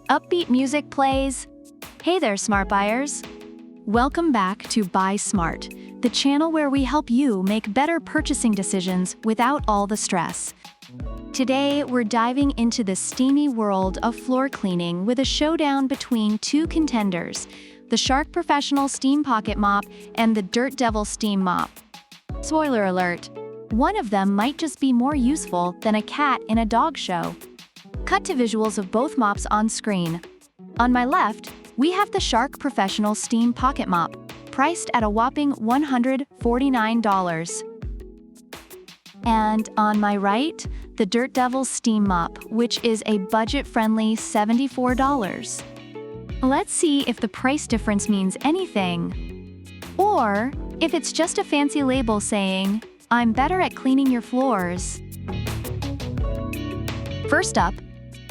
Upbeat music plays. Hey there, smart buyers. Welcome back to Buy Smart, the channel where we help you make better purchasing decisions without all the stress. Today, we're diving into the steamy world of floor cleaning with a showdown between two contenders, the Shark Professional Steam Pocket Mop and the Dirt Devil Steam Mop. Spoiler alert, one of them might just be more useful than a cat in a dog show. Cut to visuals of both mops on screen. On my left, we have the Shark Professional Steam Pocket Mop, priced at a whopping $149. And on my right, the Dirt Devil Steam Mop, which is a budget-friendly $74. Let's see if the price difference means anything. Or if it's just a fancy label saying, "I'm better at cleaning your floors." First up,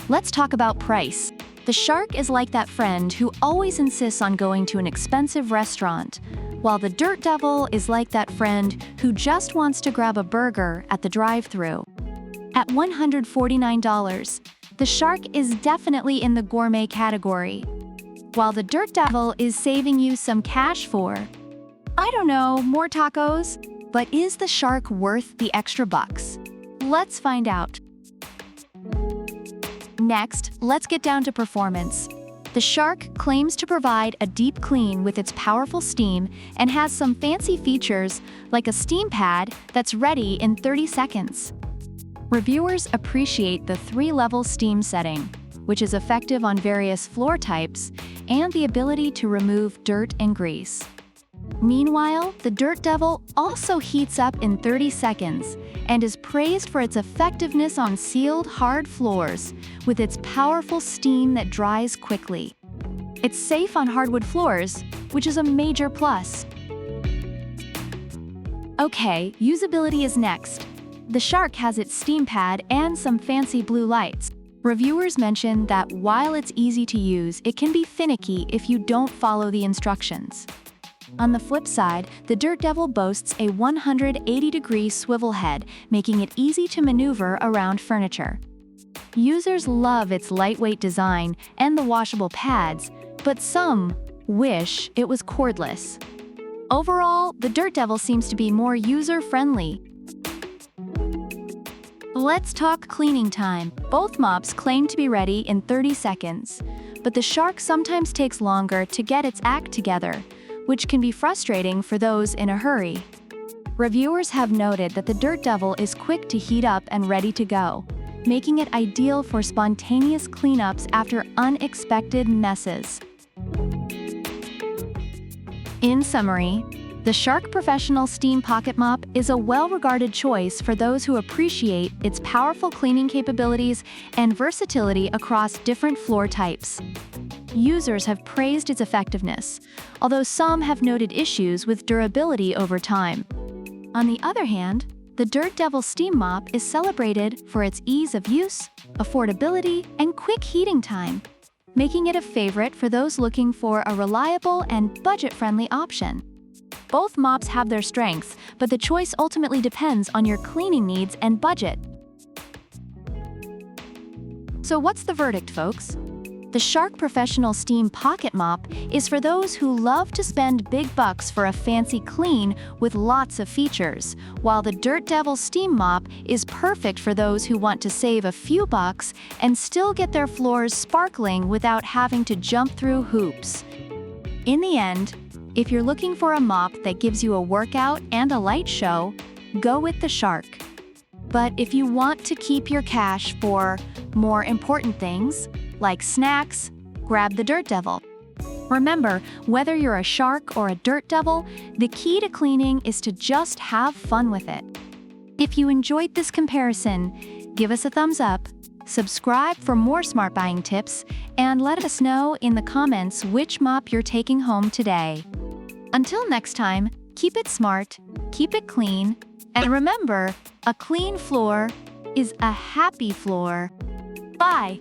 let's talk about price. The Shark is like that friend who always insists on going to an expensive restaurant, while the Dirt Devil is like that friend who just wants to grab a burger at the drive-thru. At $149, the Shark is definitely in the gourmet category, while the Dirt Devil is saving you some cash for, I don't know, more tacos? But is the Shark worth the extra bucks? Let's find out. Next, let's get down to performance. The Shark claims to provide a deep clean with its powerful steam and has some fancy features like a steam pad that's ready in 30 seconds. Reviewers appreciate the 3-level steam setting, which is effective on various floor types, and the ability to remove dirt and grease. Meanwhile, the Dirt Devil also heats up in 30 seconds and is praised for its effectiveness on sealed, hard floors with its powerful steam that dries quickly. It's safe on hardwood floors, which is a major plus. Okay, usability is next. The Shark has its steam pad and some fancy blue lights. Reviewers mention that while it's easy to use, it can be finicky if you don't follow the instructions. On the flip side, the Dirt Devil boasts a 180-degree swivel head, making it easy to maneuver around furniture. Users love its lightweight design and the washable pads, but some wish it was cordless. Overall, the Dirt Devil seems to be more user-friendly. Let's talk cleaning time. Both mops claim to be ready in 30 seconds, but the Shark sometimes takes longer to get its act together, which can be frustrating for those in a hurry. Reviewers have noted that the Dirt Devil is quick to heat up and ready to go, making it ideal for spontaneous cleanups after unexpected messes. In summary, the Shark Professional Steam Pocket Mop is a well-regarded choice for those who appreciate its powerful cleaning capabilities and versatility across different floor types. Users have praised its effectiveness, although some have noted issues with durability over time. On the other hand, the Dirt Devil Steam Mop is celebrated for its ease of use, affordability, and quick heating time, making it a favorite for those looking for a reliable and budget-friendly option. Both mops have their strengths, but the choice ultimately depends on your cleaning needs and budget. So what's the verdict, folks? The Shark Professional Steam Pocket Mop is for those who love to spend big bucks for a fancy clean with lots of features, while the Dirt Devil Steam Mop is perfect for those who want to save a few bucks and still get their floors sparkling without having to jump through hoops. In the end, if you're looking for a mop that gives you a workout and a light show, go with the Shark. But if you want to keep your cash for more important things, like snacks, grab the Dirt Devil. Remember, whether you're a Shark or a Dirt Devil, the key to cleaning is to just have fun with it. If you enjoyed this comparison, give us a thumbs up, subscribe for more smart buying tips, and let us know in the comments which mop you're taking home today. Until next time, keep it smart, keep it clean, and remember, a clean floor is a happy floor. Bye!